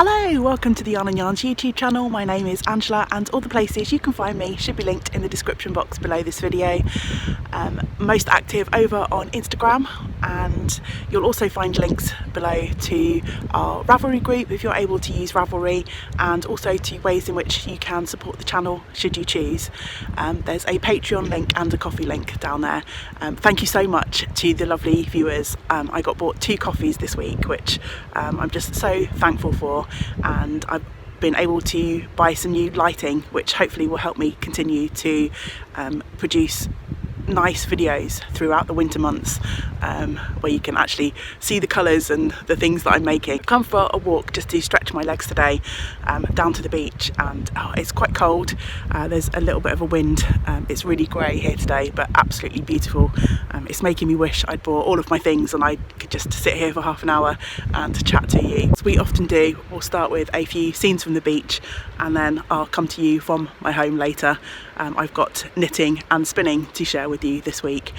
Hello, welcome to the Yarn and Yarns YouTube channel. My name is Angela and all the places you can find me should be linked in the description box below this video. Most active over on Instagram, and you'll also find links below to our Ravelry group if you're able to use Ravelry, and also to ways in which you can support the channel should you choose. There's a Patreon link and a coffee link down there. Thank you so much to the lovely viewers. I got bought 2 coffees this week, which I'm just so thankful for, and I've been able to buy some new lighting which hopefully will help me continue to produce nice videos throughout the winter months, where you can actually see the colours and the things that I'm making. I've come for a walk just to stretch my legs today, down to the beach, and it's quite cold. There's a little bit of a wind. It's really grey here today, but absolutely beautiful. It's making me wish I'd brought all of my things and I could just sit here for half an hour and chat to you. As we often do, we'll start with a few scenes from the beach and then I'll come to you from my home later. I've got knitting and spinning to share with you this week.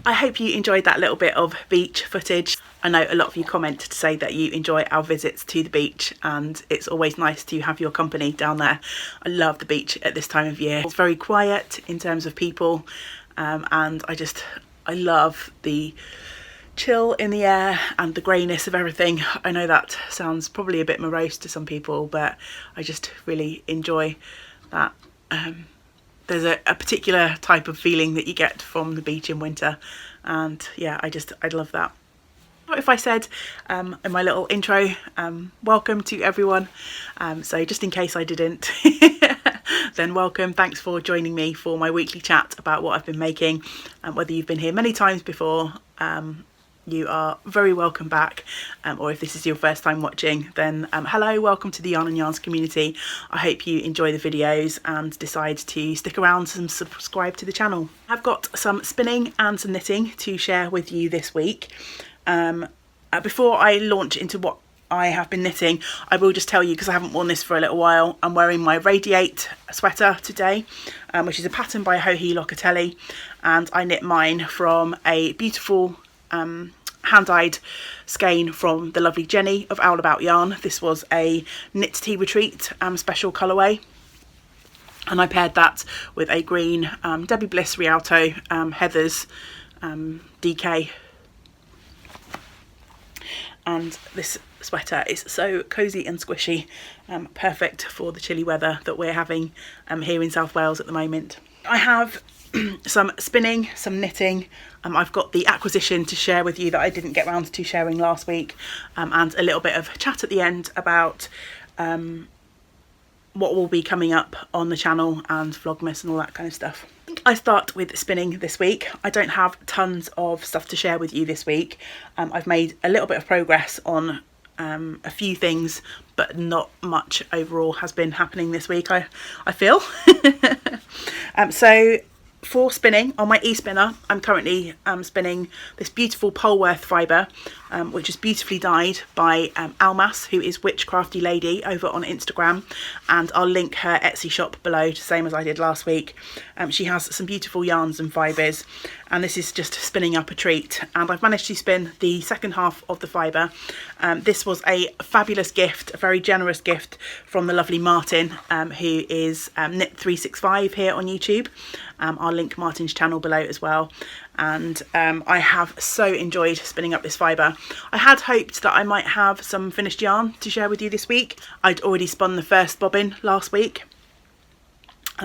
I hope you enjoyed that little bit of beach footage. I know a lot of you comment to say that you enjoy our visits to the beach, and it's always nice to have your company down there. I love the beach at this time of year. It's very quiet in terms of people, and I love the chill in the air and the greyness of everything. I know that sounds probably a bit morose to some people, but I just really enjoy that. There's a particular type of feeling that you get from the beach in winter, and yeah, I love that. What if I said in my little intro, welcome to everyone, so just in case I didn't, then welcome. Thanks for joining me for my weekly chat about what I've been making, and whether you've been here many times before, you are very welcome back, or if this is your first time watching, then hello, welcome to the Yarn and Yarns community. I hope you enjoy the videos and decide to stick around and subscribe to the channel. I've got some spinning and some knitting to share with you this week. Before I launch into what I have been knitting, I will just tell you, because I haven't worn this for a little while, I'm wearing my Radiate sweater today, which is a pattern by Johi Locatelli, and I knit mine from a beautiful hand-dyed skein from the lovely Jenny of Owl About Yarn. This was a Knit Tea Retreat special colourway, and I paired that with a green Debbie Bliss Rialto Heathers DK, and this sweater is so cosy and squishy, perfect for the chilly weather that we're having here in South Wales at the moment. I have some spinning, some knitting. I've got the acquisition to share with you that I didn't get round to sharing last week, and a little bit of chat at the end about what will be coming up on the channel and Vlogmas and all that kind of stuff. I start with spinning this week. I don't have tons of stuff to share with you this week. I've made a little bit of progress on a few things, but not much overall has been happening this week, I feel. So for spinning on my e-spinner, I'm currently spinning this beautiful Polworth fibre. which is beautifully dyed by Almas, who is Witchcrafty Lady over on Instagram, and I'll link her Etsy shop below, same as I did last week. She has some beautiful yarns and fibres, and this is just spinning up a treat. And I've managed to spin the second half of the fibre. This was a fabulous gift, a very generous gift from the lovely Martin, who is Knit365 here on YouTube. I'll link Martin's channel below as well. And I have so enjoyed spinning up this fibre. I had hoped that I might have some finished yarn to share with you this week. I'd already spun the first bobbin last week.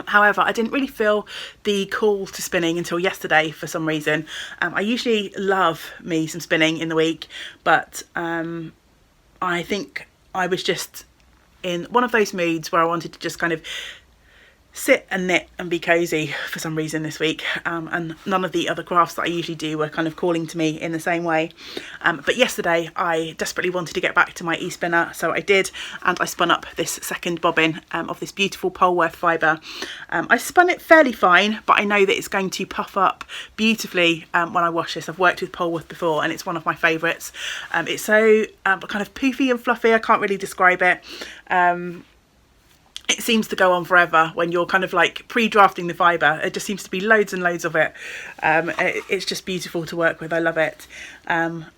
However, I didn't really feel the call to spinning until yesterday for some reason. I usually love me some spinning in the week, but I think I was just in one of those moods where I wanted to just kind of sit and knit and be cozy for some reason this week, and none of the other crafts that I usually do were kind of calling to me in the same way. But yesterday I desperately wanted to get back to my e-spinner, so I did, and I spun up this second bobbin of this beautiful Polworth fibre. I spun it fairly fine, but I know that it's going to puff up beautifully when I wash this. I've worked with Polworth before and it's one of my favourites. It's so kind of poofy and fluffy, I can't really describe it. It seems to go on forever when you're kind of like pre-drafting the fibre. It just seems to be loads and loads of it. It's just beautiful to work with. I love it.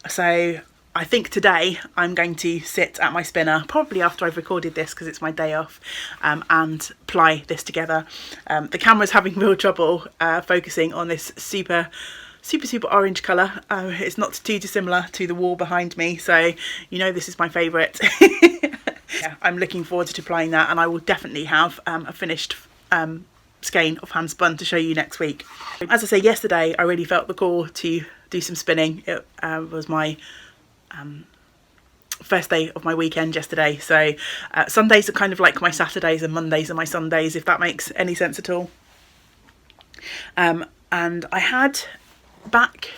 So I think today I'm going to sit at my spinner, probably after I've recorded this because it's my day off, and ply this together. The camera's having real trouble focusing on this super orange colour. It's not too dissimilar to the wall behind me, so you know this is my favourite. Yeah, I'm looking forward to applying that, and I will definitely have a finished skein of hand spun to show you next week. As I say, yesterday I really felt the call to do some spinning. It was my first day of my weekend yesterday, so Sundays are kind of like my Saturdays and Mondays are my Sundays, if that makes any sense at all. And I had back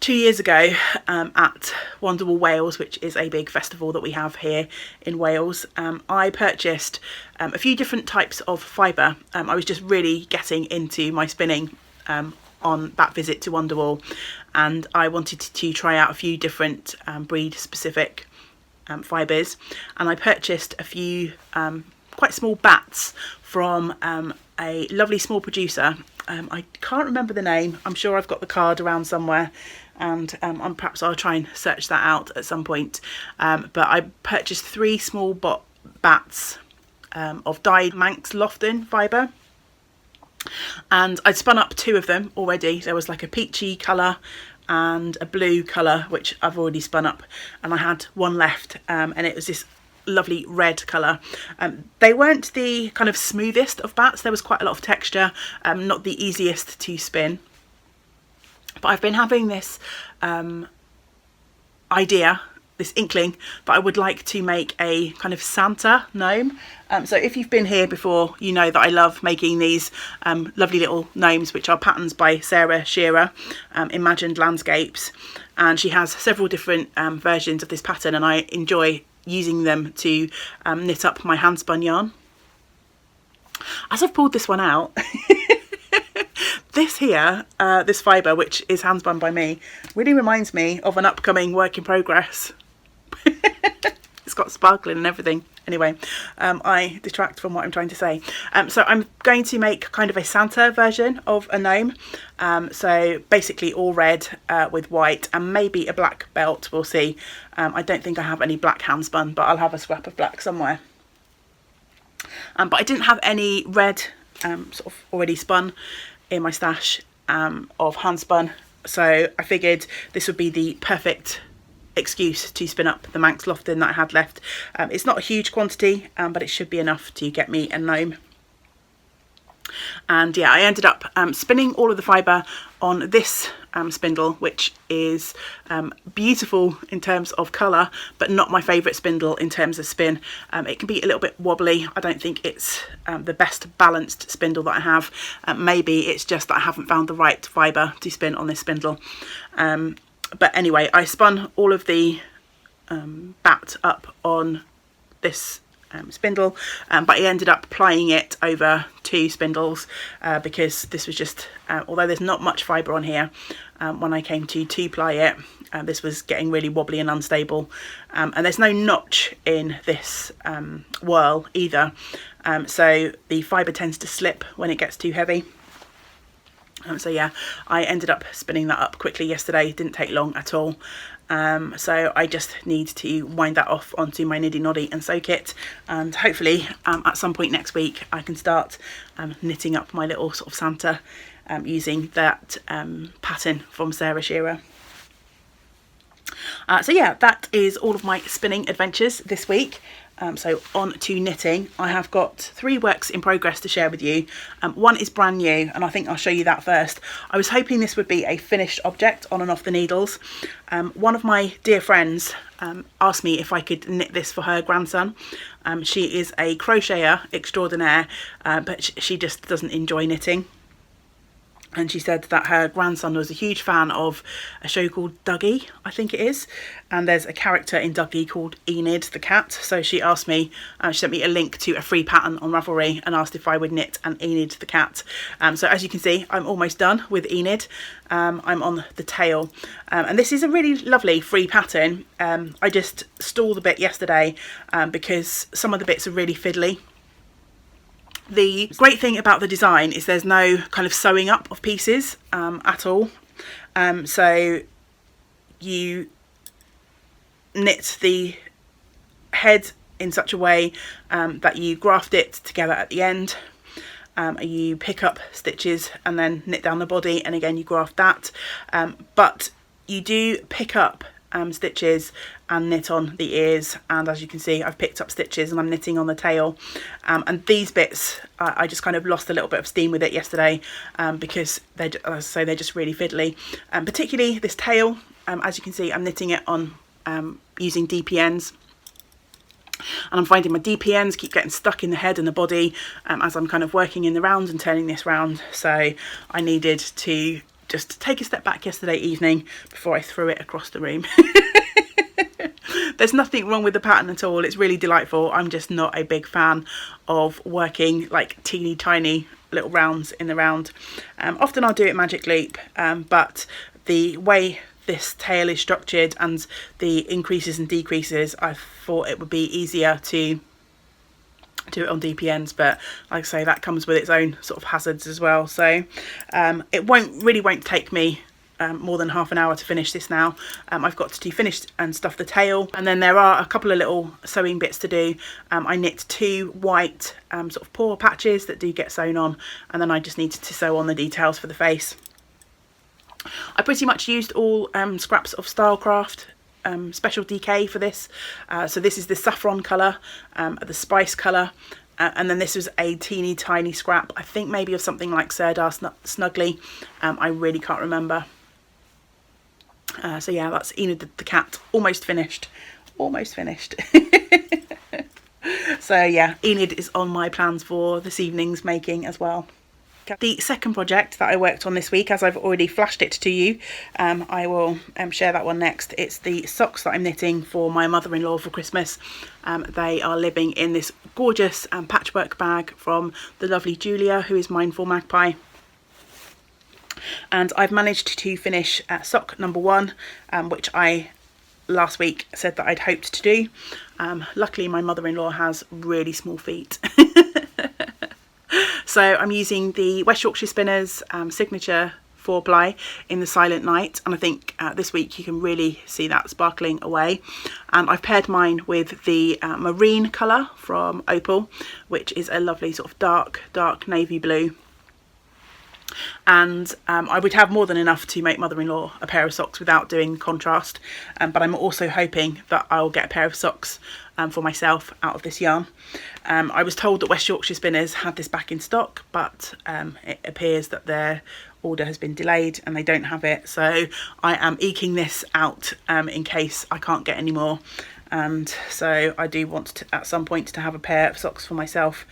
2 years ago at Wonderwall Wales, which is a big festival that we have here in Wales, I purchased a few different types of fibre. I was just really getting into my spinning on that visit to Wonderwall, and I wanted to try out a few different breed specific fibres, and I purchased a few quite small bats from a lovely small producer. I can't remember the name. I'm sure I've got the card around somewhere, and perhaps I'll try and search that out at some point. But I purchased 3 small bats of dyed Manx Lofton fibre, and I'd spun up 2 of them already. There was like a peachy colour and a blue colour, which I've already spun up, and I had 1 left, and it was this lovely red colour. They weren't the kind of smoothest of bats. There was quite a lot of texture, not the easiest to spin. But I've been having this idea, this inkling, that I would like to make a kind of Santa gnome. So if you've been here before, you know that I love making these lovely little gnomes, which are patterns by Sarah Shearer, Imagined Landscapes. And she has several different versions of this pattern, and I enjoy using them to knit up my hand spun yarn. As I've pulled this one out, this here, this fibre, which is hand spun by me, really reminds me of an upcoming work in progress. It's got sparkling and everything. Anyway, I detract from what I'm trying to say. So I'm going to make kind of a Santa version of a gnome. So basically all red with white and maybe a black belt, we'll see. I don't think I have any black hand spun, but I'll have a scrap of black somewhere. But I didn't have any red sort of already spun in my stash of hand spun. So I figured this would be the perfect excuse to spin up the Manx Lofton that I had left. It's not a huge quantity, but it should be enough to get me a gnome. And yeah, I ended up spinning all of the fibre on this spindle, which is beautiful in terms of colour, but not my favourite spindle in terms of spin. It can be a little bit wobbly. I don't think it's the best balanced spindle that I have. Maybe it's just that I haven't found the right fibre to spin on this spindle. But anyway, I spun all of the bat up on this spindle, but I ended up plying it over 2 spindles because this was just, although there's not much fibre on here, when I came to 2-ply it, this was getting really wobbly and unstable, and there's no notch in this whirl either, so the fibre tends to slip when it gets too heavy. So yeah, I ended up spinning that up quickly yesterday. It didn't take long at all. So I just need to wind that off onto my niddy noddy and soak it, and hopefully at some point next week I can start knitting up my little sort of Santa using that pattern from Sarah Shearer. So yeah, that is all of my spinning adventures this week. So on to knitting. I have got 3 works in progress to share with you. One is brand new, and I think I'll show you that first. I was hoping this would be a finished object on and off the needles. One of my dear friends asked me if I could knit this for her grandson. She is a crocheter extraordinaire, but she just doesn't enjoy knitting. And she said that her grandson was a huge fan of a show called Dougie, I think it is. And there's a character in Dougie called Enid the cat. So she asked me, she sent me a link to a free pattern on Ravelry and asked if I would knit an Enid the cat. So as you can see, I'm almost done with Enid. I'm on the tail. And this is a really lovely free pattern. I just stalled a bit yesterday because some of the bits are really fiddly. The great thing about the design is there's no kind of sewing up of pieces at all. So you knit the head in such a way that you graft it together at the end. You pick up stitches and then knit down the body, and again you graft that. But you do pick up stitches and knit on the ears, and as you can see I've picked up stitches and I'm knitting on the tail, and these bits I just kind of lost a little bit of steam with it yesterday because they're, as I say, they're just really fiddly, particularly this tail. As you can see, I'm knitting it on using DPNs, and I'm finding my DPNs keep getting stuck in the head and the body as I'm kind of working in the round and turning this round, so I needed to just take a step back yesterday evening before I threw it across the room. There's nothing wrong with the pattern at all. It's really delightful. I'm just not a big fan of working like teeny tiny little rounds in the round. Often I'll do it magic loop, but the way this tail is structured and the increases and decreases, I thought it would be easier to do it on DPNs, but like I say, that comes with its own sort of hazards as well. So it won't take me more than half an hour to finish this now. I've got to finish and stuff the tail, and then there are a couple of little sewing bits to do. I knit 2 white sort of paw patches that do get sewn on, and then I just needed to sew on the details for the face. I pretty much used all scraps of Stylecraft Special DK for this. So this is the saffron colour, the spice colour, and then this was a teeny tiny scrap, I think maybe of something like Sirdar Snuggly. I really can't remember. So yeah, that's Enid the cat, almost finished. So yeah, Enid is on my plans for this evening's making as well. The second project that I worked on this week, as I've already flashed it to you, I will share that one next. It's the socks that I'm knitting for my mother-in-law for Christmas. They are living in this gorgeous patchwork bag from the lovely Julia, who is Mindful Magpie. And I've managed to finish sock number 1, which I last week said that I'd hoped to do. Luckily my mother-in-law has really small feet. So I'm using the West Yorkshire Spinners signature 4-ply in the Silent Night, and I think this week you can really see that sparkling away. And I've paired mine with the marine colour from Opal, which is a lovely sort of dark navy blue. And I would have more than enough to make mother-in-law a pair of socks without doing contrast, but I'm also hoping that I'll get a pair of socks for myself out of this yarn. I was told that West Yorkshire Spinners had this back in stock, but it appears that their order has been delayed and they don't have it, so I am eking this out in case I can't get any more. And so I do want to, at some point, to have a pair of socks for myself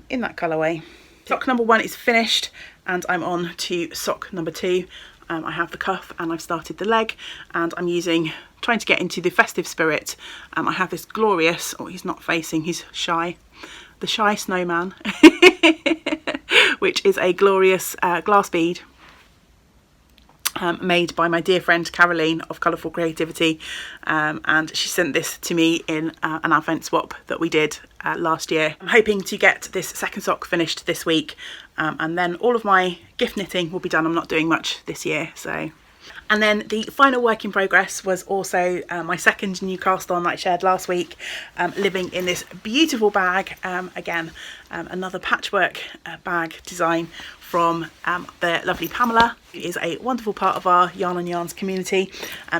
in that colourway. Sock number 1 is finished, and I'm on to sock number 2. I have the cuff and I've started the leg, and I'm using trying to get into the festive spirit, I have this glorious, oh, he's not facing, he's shy, the Shy Snowman, which is a glorious glass bead made by my dear friend Caroline of Colourful Creativity, and she sent this to me in an advent swap that we did last year. I'm hoping to get this second sock finished this week, and then all of my gift knitting will be done. I'm not doing much this year, so. And then the final work in progress was also my second new cast on that I shared last week, living in this beautiful bag. Again, another patchwork bag design from the lovely Pamela, who is a wonderful part of our Yarn on Yarns community.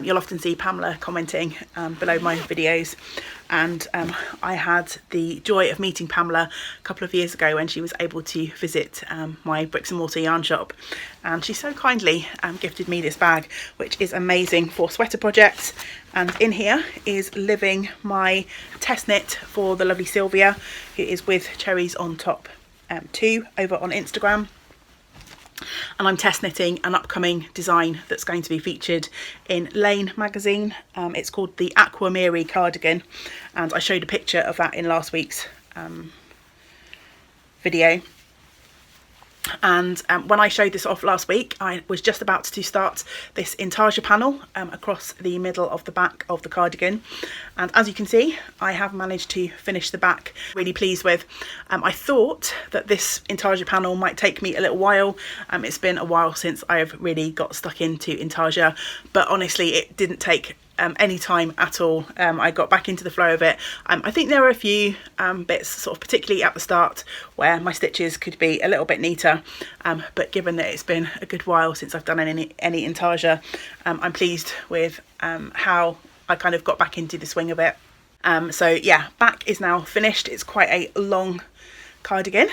You'll often see Pamela commenting below my videos, and I had the joy of meeting Pamela a couple of years ago when she was able to visit my bricks and mortar yarn shop, and she so kindly gifted me this bag, which is amazing for sweater projects. And in here is living my test knit for the lovely Sylvia, who is with Cherries on Top 2 over on Instagram. And I'm test knitting an upcoming design that's going to be featured in Lane magazine. It's called the Aquamiri cardigan, and I showed a picture of that in last week's video. And when I showed this off last week, I was just about to start this intarsia panel across the middle of the back of the cardigan, and as you can see, I have managed to finish the back. Really pleased with. I thought that this intarsia panel might take me a little while. It's been a while since I've really got stuck into intarsia, but honestly it didn't take any time at all. I got back into the flow of it. I think there were a few bits, sort of particularly at the start, where my stitches could be a little bit neater, but given that it's been a good while since I've done any intarsia, I'm pleased with how I kind of got back into the swing of it. So yeah, back is now finished. It's quite a long cardigan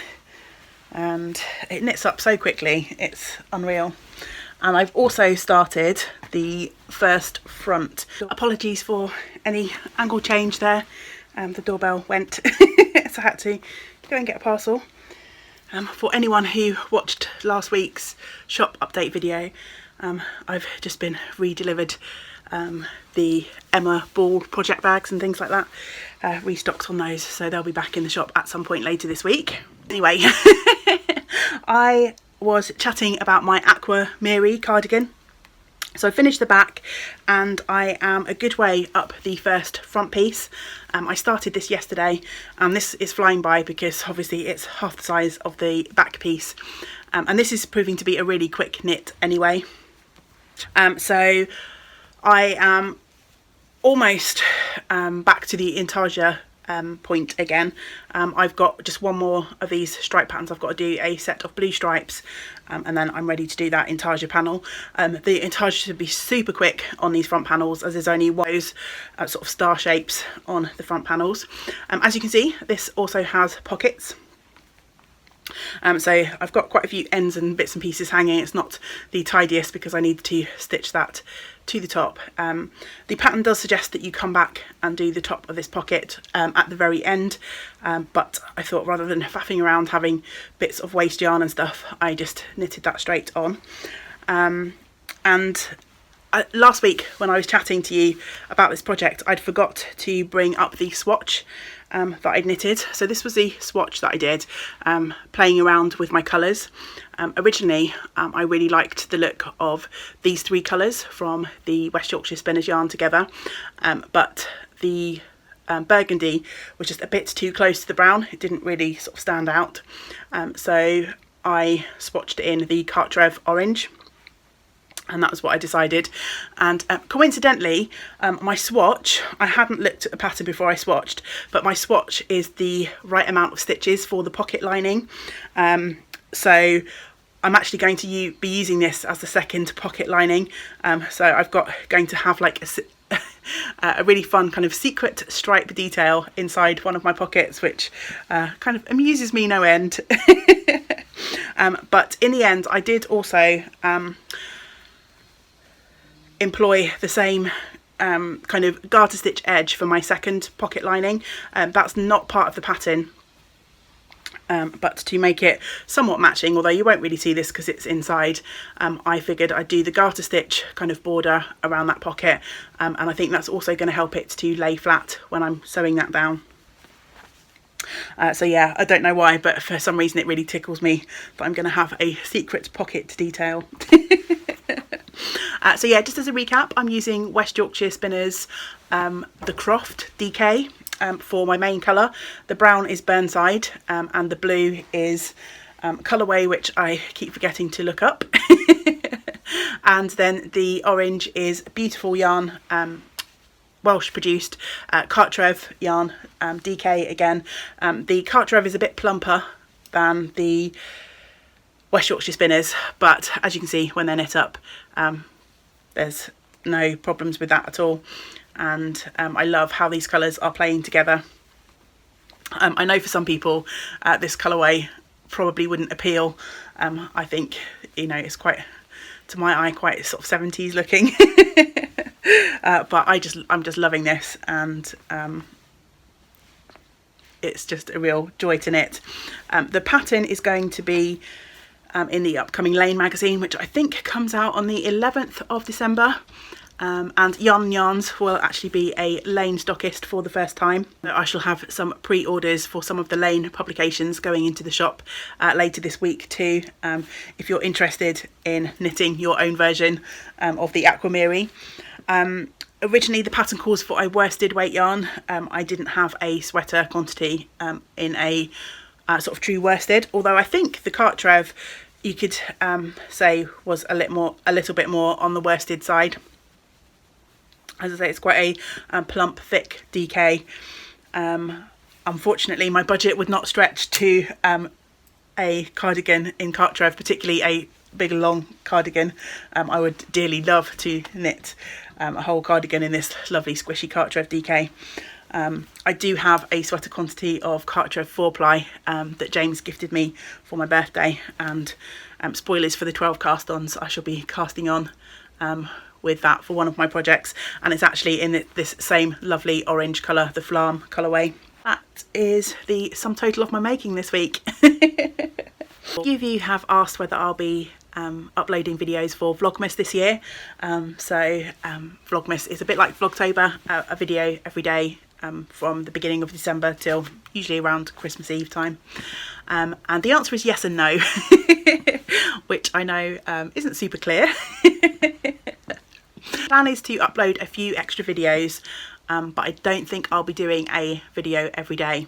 and it knits up so quickly, it's unreal. And I've also started the first front. Apologies for any angle change there. The doorbell went, so I had to go and get a parcel. For anyone who watched last week's shop update video, I've just been re-delivered the Emma Ball project bags and things like that. Restocked on those, so they'll be back in the shop at some point later this week. Anyway, I was chatting about my Aquamiri cardigan. So I finished the back and I am a good way up the first front piece. I started this yesterday and this is flying by because obviously it's half the size of the back piece, and this is proving to be a really quick knit anyway. So I am almost back to the intarsia point again. I've got just one more of these stripe patterns. I've got to do a set of blue stripes, and then I'm ready to do that intarsia panel. The intarsia should be super quick on these front panels, as there's only one of those sort of star shapes on the front panels. As you can see, this also has pockets. So I've got quite a few ends and bits and pieces hanging. It's not the tidiest because I need to stitch that to the top. The pattern does suggest that you come back and do the top of this pocket at the very end, but I thought rather than faffing around having bits of waste yarn and stuff, I just knitted that straight on. Last week when I was chatting to you about this project, I'd forgot to bring up the swatch that I'd knitted. So this was the swatch that I did, playing around with my colours. Originally I really liked the look of these three colours from the West Yorkshire Spinners yarn together, but the burgundy was just a bit too close to the brown. It didn't really sort of stand out, so I swatched in the Cartrev orange, and that was what I decided. And coincidentally, my swatch, I hadn't looked at the pattern before I swatched, but my swatch is the right amount of stitches for the pocket lining. So I'm actually going to be using this as the second pocket lining. So I've going to have like a really fun kind of secret stripe detail inside one of my pockets, which kind of amuses me no end. But in the end, I did also employ the same kind of garter stitch edge for my second pocket lining. That's not part of the pattern, But to make it somewhat matching, although you won't really see this because it's inside, I figured I'd do the garter stitch kind of border around that pocket, and I think that's also going to help it to lay flat when I'm sewing that down. So yeah, I don't know why, but for some reason it really tickles me that I'm going to have a secret pocket detail. So yeah, just as a recap, I'm using West Yorkshire Spinners, the Croft DK for my main colour. The brown is Burnside, and the blue is colourway, which I keep forgetting to look up. And then the orange is beautiful yarn, Welsh produced Cartrev yarn, DK again. The Cartrev is a bit plumper than the West Yorkshire Spinners, but as you can see when they're knit up, there's no problems with that at all. And I love how these colours are playing together. I know for some people this colourway probably wouldn't appeal. I think, you know, it's quite, to my eye, quite sort of 70s looking. But I'm just loving this, and it's just a real joy to knit. The pattern is going to be in the upcoming Lane magazine, which I think comes out on the 11th of December. And Yarns will actually be a Lane stockist for the first time. I shall have some pre-orders for some of the Lane publications going into the shop later this week too, if you're interested in knitting your own version of the Aquamiri. Originally the pattern calls for a worsted weight yarn. I didn't have a sweater quantity in a sort of true worsted, although I think the Cartrev you could say was a little bit more on the worsted side. As I say, it's quite a plump, thick DK. Unfortunately, my budget would not stretch to a cardigan in Cartrev, particularly a big long cardigan. I would dearly love to knit a whole cardigan in this lovely squishy Cartrev DK. I do have a sweater quantity of Cartrev 4-ply that James gifted me for my birthday, and spoilers for the 12 cast-ons, I shall be casting on with that for one of my projects, and it's actually in this same lovely orange colour, the Flam colourway. That is the sum total of my making this week. A few of you have asked whether I'll be uploading videos for Vlogmas this year. Vlogmas is a bit like Vlogtober, a video every day from the beginning of December till usually around Christmas Eve time. And the answer is yes and no, which I know isn't super clear. The plan is to upload a few extra videos, but I don't think I'll be doing a video every day.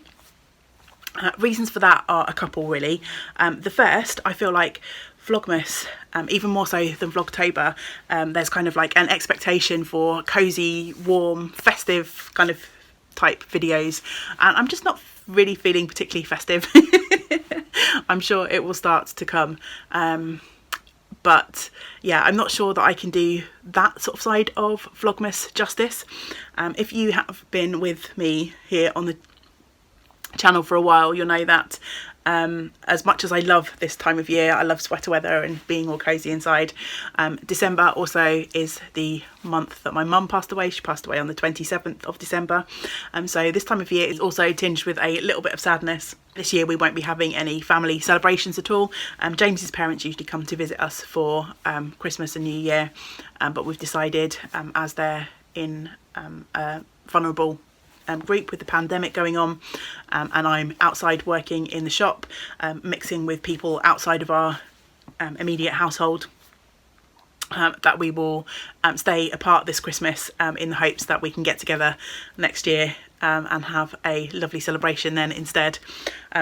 Reasons for that are a couple really. The first, I feel like Vlogmas, even more so than Vlogtober, there's kind of like an expectation for cosy, warm, festive kind of type videos, and I'm just not really feeling particularly festive. I'm sure it will start to come. But yeah, I'm not sure that I can do that sort of side of Vlogmas justice. If you have been with me here on the channel for a while, you'll know that as much as I love this time of year, I love sweater weather and being all cosy inside, December also is the month that my mum passed away. She passed away on the 27th of December, so this time of year is also tinged with a little bit of sadness. This year we won't be having any family celebrations at all. James's parents usually come to visit us for Christmas and New Year, but we've decided, as they're in a vulnerable group with the pandemic going on, and I'm outside working in the shop, mixing with people outside of our immediate household, that we will stay apart this Christmas in the hopes that we can get together next year and have a lovely celebration then instead.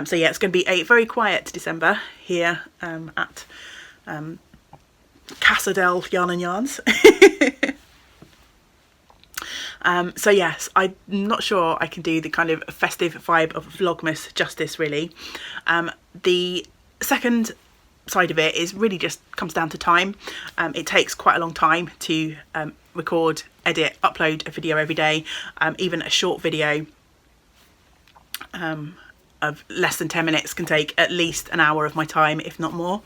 So yeah, it's going to be a very quiet December here at Cassadell Yarn and Yarns. So yes, I'm not sure I can do the kind of festive vibe of Vlogmas justice really. The second side of it is really just comes down to time. It takes quite a long time to record, edit, upload a video every day. Even a short video of less than 10 minutes can take at least an hour of my time, if not more.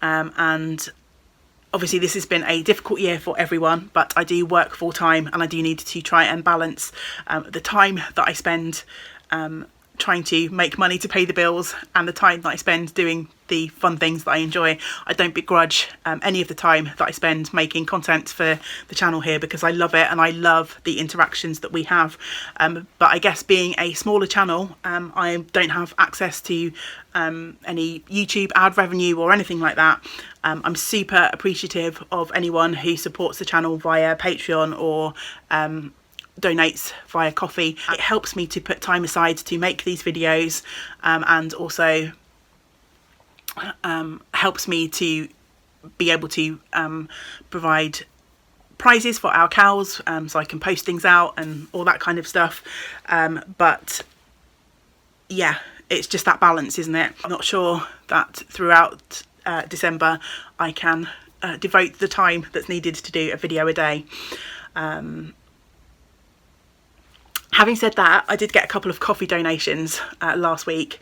And obviously this has been a difficult year for everyone, but I do work full time and I do need to try and balance the time that I spend trying to make money to pay the bills and the time that I spend doing the fun things that I enjoy. I don't begrudge any of the time that I spend making content for the channel here, because I love it and I love the interactions that we have. But I guess being a smaller channel, I don't have access to any YouTube ad revenue or anything like that. I'm super appreciative of anyone who supports the channel via Patreon or donates via Coffee. It helps me to put time aside to make these videos, and also helps me to be able to provide prizes for our cows, so I can post things out and all that kind of stuff. But yeah, it's just that balance, isn't it? I'm not sure that throughout December I can devote the time that's needed to do a video a day. Having said that, I did get a couple of coffee donations last week,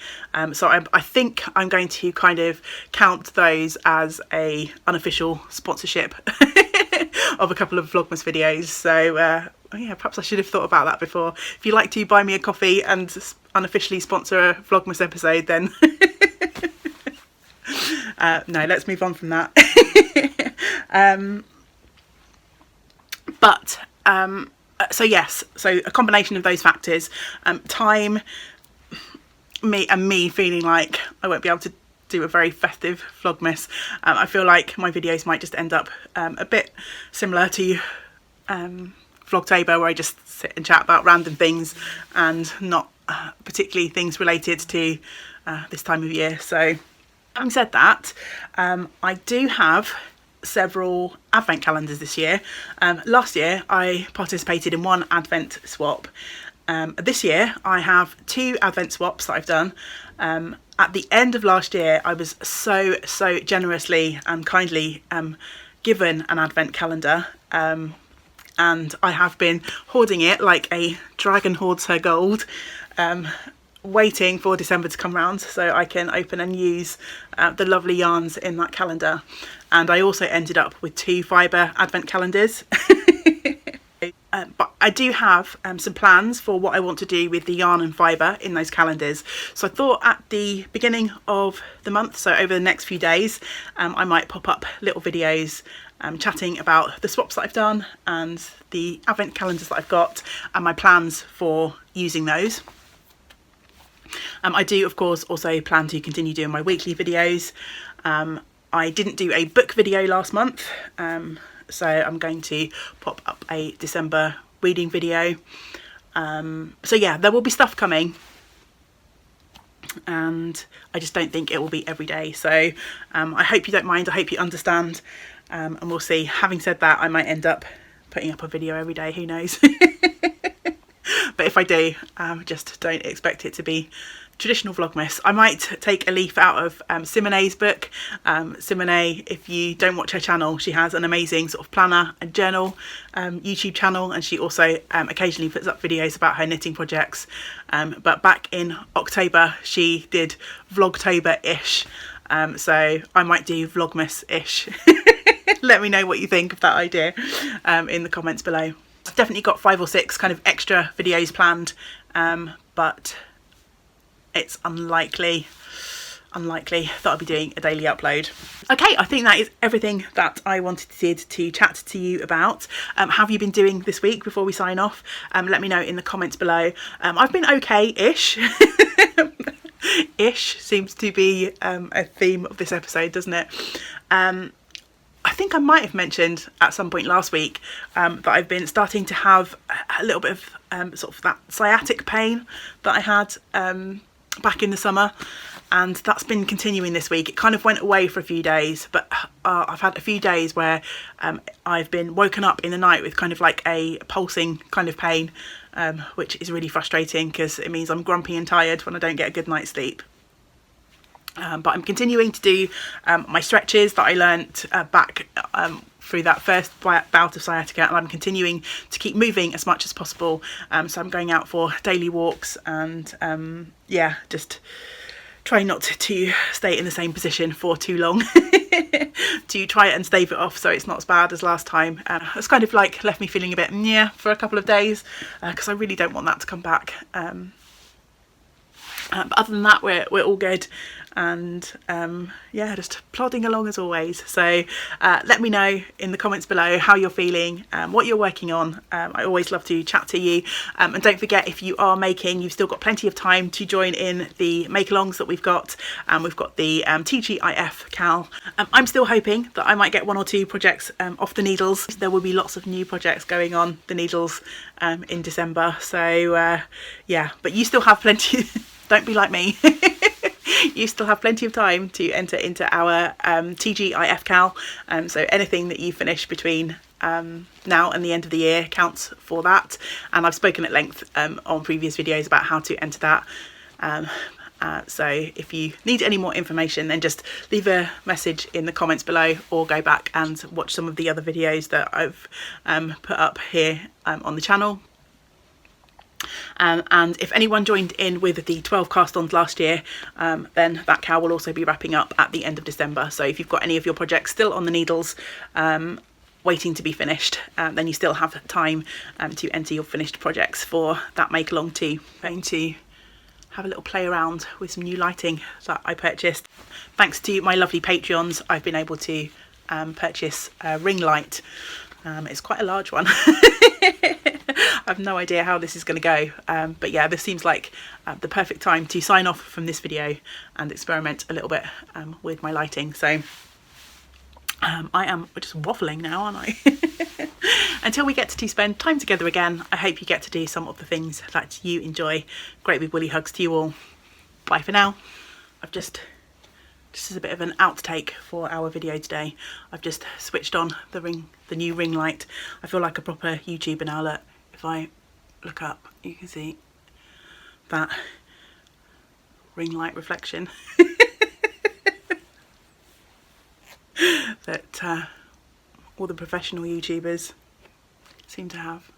so I think I'm going to kind of count those as a unofficial sponsorship of a couple of Vlogmas videos. So yeah, perhaps I should have thought about that before. If you'd like to buy me a coffee and unofficially sponsor a Vlogmas episode, then no, let's move on from that. So yes, so a combination of those factors, time, me feeling like I won't be able to do a very festive Vlogmas. I feel like my videos might just end up a bit similar to Vlogtober, where I just sit and chat about random things and not particularly things related to this time of year. So having said that, I do have several advent calendars this year. Last year I participated in one advent swap. This year I have 2 advent swaps that I've done. At the end of last year I was so generously and kindly given an advent calendar, and I have been hoarding it like a dragon hoards her gold, waiting for December to come round so I can open and use the lovely yarns in that calendar. And I also ended up with 2 fibre advent calendars. But I do have some plans for what I want to do with the yarn and fibre in those calendars. So I thought at the beginning of the month, so over the next few days, I might pop up little videos chatting about the swaps that I've done and the advent calendars that I've got and my plans for using those. I do, of course, also plan to continue doing my weekly videos. I didn't do a book video last month, so I'm going to pop up a December reading video. So yeah, there will be stuff coming, and I just don't think it will be every day. So I hope you don't mind, I hope you understand, and we'll see. Having said that, I might end up putting up a video every day, who knows. But if I do, just don't expect it to be traditional Vlogmas. I might take a leaf out of Simone's book. Simone, if you don't watch her channel, she has an amazing sort of planner and journal YouTube channel, and she also occasionally puts up videos about her knitting projects. But back in October she did Vlogtober-ish, so I might do Vlogmas-ish. Let me know what you think of that idea in the comments below. I've definitely got 5 or 6 kind of extra videos planned, but it's unlikely that I'll be doing a daily upload. Okay, I think that is everything that I wanted to chat to you about. How have you been doing this week before we sign off? Let me know in the comments below. I've been okay-ish. Ish seems to be a theme of this episode, doesn't it? I think I might have mentioned at some point last week that I've been starting to have a little bit of sort of that sciatic pain that I had back in the summer, and that's been continuing this week. It kind of went away for a few days, but I've had a few days where I've been woken up in the night with kind of like a pulsing kind of pain, which is really frustrating because it means I'm grumpy and tired when I don't get a good night's sleep. But I'm continuing to do my stretches that I learnt back through that first bout of sciatica, and I'm continuing to keep moving as much as possible. So I'm going out for daily walks and yeah, just trying not to stay in the same position for too long to try and stave it off so it's not as bad as last time. It's kind of like left me feeling a bit for a couple of days because I really don't want that to come back. But other than that, we're all good, and yeah, just plodding along as always. So let me know in the comments below how you're feeling, what you're working on. I always love to chat to you, and don't forget, if you are making, you've still got plenty of time to join in the make-alongs that we've got. We've got the TGIF Cal. I'm still hoping that I might get 1 or 2 projects off the needles. There will be lots of new projects going on the needles in December, so yeah, but you still have plenty. Don't be like me. You still have plenty of time to enter into our TGIF Cal. So anything that you finish between now and the end of the year counts for that. And I've spoken at length on previous videos about how to enter that. So if you need any more information, then just leave a message in the comments below, or go back and watch some of the other videos that I've put up here on the channel. And if anyone joined in with the 12 cast-ons last year, then that Cal will also be wrapping up at the end of December. So if you've got any of your projects still on the needles, waiting to be finished, then you still have time to enter your finished projects for that make along too. I'm going to have a little play around with some new lighting that I purchased. Thanks to my lovely Patreons, I've been able to purchase a ring light. It's quite a large one. I have no idea how this is going to go, but yeah, this seems like the perfect time to sign off from this video and experiment a little bit with my lighting. So I am just waffling now, aren't I? Until we get to spend time together again, I hope you get to do some of the things that you enjoy. Great big woolly hugs to you all. Bye for now. I've just as a bit of an outtake for our video today, I've just switched on the new ring light. I feel like a proper YouTuber now. Look, if I look up, you can see that ring light reflection that all the professional YouTubers seem to have.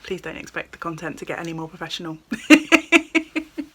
Please don't expect the content to get any more professional.